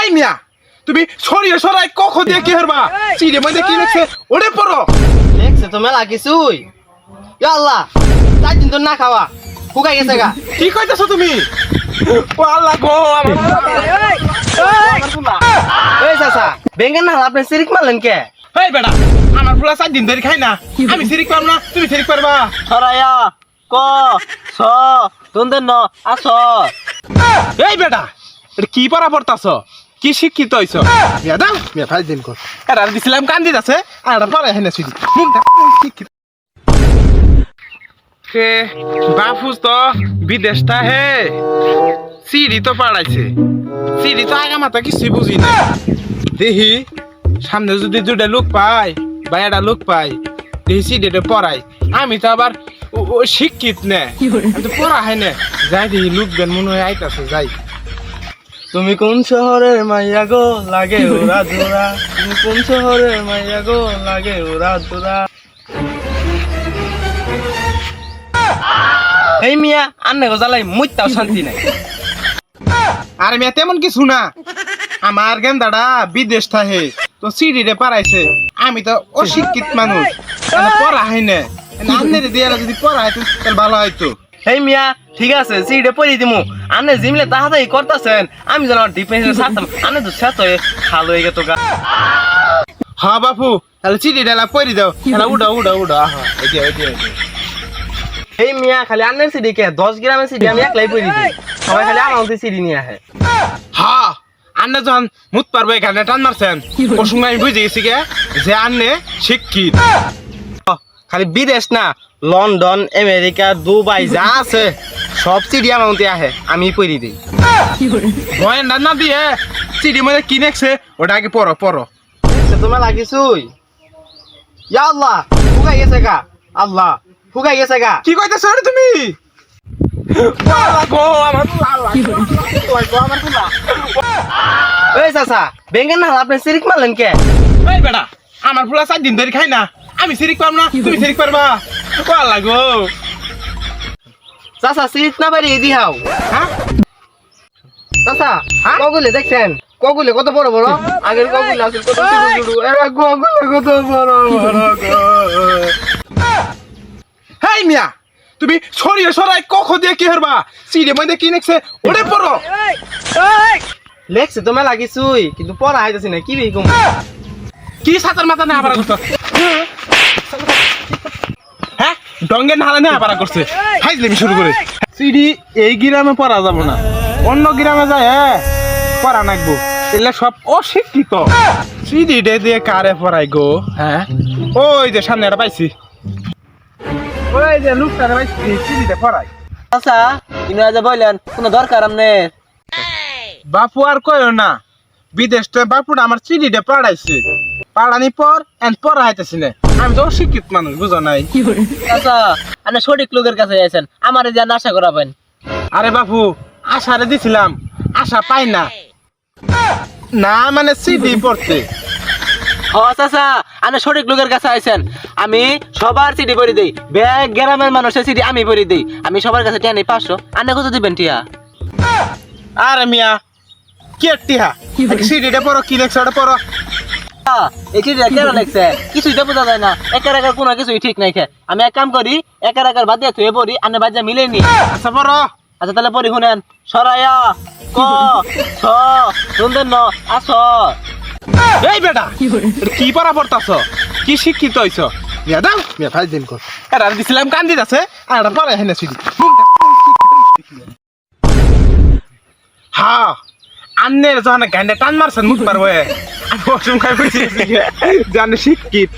এই মিয়া তুমি সরিয়ে সরাই কখন দিয়ে কি হরবা চিড়ে মধ্যে কি লেখছে ওরে পড়ো লেখছে তো মেলা কিছুই ইয়া আল্লাহ 4 দিন তো না খাওয়া শুকাই গেছে গা কি কইতাছো তুমি ও আল্লাহ গো এই চাচা বেঙ্গন না আপনি সিরিক মারলেন কে এই বেটা আমার ফুলা 4 দিন ধরে খাই না আমি সিরিক পারব না তুমি সিরিক পারবা সরাইয়া ক ছ তোদের ন আস এই বেটা এটা কি পড়া পড়তাছ কি শিক্ষিত হইছ মিয়া দাও মিয়া ফাইল দিন কর আর দিছিলাম কান্দি আছে আর পরে হেনে সিরি শিক্ষিত কে বাপুস তো বিদেশটা হে সিরি তো পাড়াইছে সিরি তো আগা মাথা কিছুই বুঝি না দেখি সামনে যদি দুটা লোক পাই বা একটা লোক পাই দেখি সিরিটা পড়াই আমি তো আবার শিক্ষিত নে তো পড়া হয় না যাই দেখি লোকজন মনে হয় আইতাছে যাই তুমি কোন শহরের মাইয়া গো লাগে ওরা দোরা তুমি কোন শহরের মাইয়া গো লাগে ওরা দোরা এই মিয়া আন্নে গো জ্বালাই মুইতাও শান্তি নাই আরে মেয়ে তেমন কিছু না আমার গেন্দাটা বিদেশ থাকে তো সিঁড়িরে পারাইছে আমি তো অশিক্ষিত মানুষ পড়া হয় না আন্নের দিয়ে যদি পড়া হয় তাহলে ভালো হয়তো এই মিয়া ঠিক আছে সিডে পড়ি দিমু আন্নে জিমলে তাহাতাই করতেছেন আমি যেন ডিফেন্সে ছাড়তাম আন্নে তো শেষ হয়ে খাল হয়ে গেত গা হ্যাঁ বাপু তাহলে চিঠি ডালা পড়ি দাও উড়া উড়া উড়া এই মিয়া খালি আন্নের সিডি কে 10 গ্রামের সিডি আমি একলাই পড়ি দিই সবাই খালি আমার মধ্যে সিডি নিয়ে আসে হ্যাঁ আন্নে যখন মুত পারবো এখানে টান মারছেন ওর সঙ্গে আমি বুঝে গেছি গে যে আন্নে শিক্ষিত খালি বিদেশ না লন্ডন আমেরিকা দুবাই যা আছে সব সিডি আমার মধ্যে আহে আমি পড়ি দিই ভয়েন না দিয়ে চিঠি মধ্যে কি নেছে ওটা আগে পড়ো পড়ো তোমার লাগিছুই ইয়া আল্লাহ ফুগাই গেছে গা আল্লাহ ফুগাই গেছে গা কি কইতেছ রে তুমি এই চাচা বেঙ্গন না আপনি সিরিক মারলেন কে এই বেটা আমার ফুলা 4 দিন ধরে খাই না আমি সিরিক পারব না তুমি সিরিক পারবা কোয়া লাগো চাচা সিরিক না পারি দি হাও হ্যাঁ চাচা কগুলে দেখছেন কগুলে কত বড় বড় আগের কগুলে আছে কত ছোট ছোট এরা কগুলে কত বড় বড় হেই মিয়া তুমি সরিয়ে সরাই কখন দিয়ে কি হরবা সিঁড়ি মধ্যে কি নেছে ওরে পড়ো লেখছে তো মেলা কিছুই কিন্তু পড়া হইতাছি না কি বেকম কি সাতার মাথা না আবার করছো হ্যাঁ ডঙ্গে নালা না আবার করছে ফাইজলামি শুরু করে সিঁড়ি এই গ্রামে পড়া যাব না অন্য গ্রামে যায় হ্যাঁ পড়া নাকবো এগুলা সব অশিক্ষিত সিঁড়ি দিয়ে কারে পড়াই গো হ্যাঁ ওই যে সামনে একটা পাইছি ওই যে লোকটারে পাইছি সিঁড়িতে পড়াই চাচা ইনো আজ বললেন কোনো দরকার আমনের বাপু আর কইও না বিদেশ তো বাপুটা আমার চিঠিটা পাড়াইছে পাড়ানি পর এন্ড পড়াইতেছি না আমি তো অশিক্ষিত মানুষ বুঝো নাই চাচা আপনি সঠিক লোকের কাছে আছেন আমারে যা আশা করাবেন আরে বাপু আশারে দিছিলাম আশা পাই না না মানে চিঠি পড়তে ও চাচা আপনি সঠিক লোকের কাছে আছেন আমি সবার চিঠি পড়ি দেই ব্যাগ গ্রামের মানুষের চিঠি আমি পড়ি দেই আমি সবার কাছে টিয়া নেই 500 আপনি কত দিবেন টিয়া আরে মিয়া কি টিহা চিঠিটা পড়ো কি লেখছে ওটা পড়ো এই চিঠিটা কেন লেখছে কিছুই তো বোঝা যায় না একার একার কোনো কিছুই ঠিক নাই খে আমি এক কাম করি একার একার বাদ দিয়ে থুয়ে পড়ি আপনি বাদ যা মিলেই নি আচ্ছা পড়ো আচ্ছা তাহলে পড়ি শুনেন সরাইয়া ক ছ সুন্দর ন আস এই বেটা এটা কি পড়া পড়তাছ কি শিক্ষিত হইছ মিয়া দাও মিয়া ফাইল দিন কর এটা দিছিলাম কান্দি আছে আর এটা পড়ে হেনে চিঠি হ্যাঁ আন্নের যখন গান্ডে টান মারছেন মুখ পারবো আমি অসংখ্য বুঝি জানে শিক্ষিত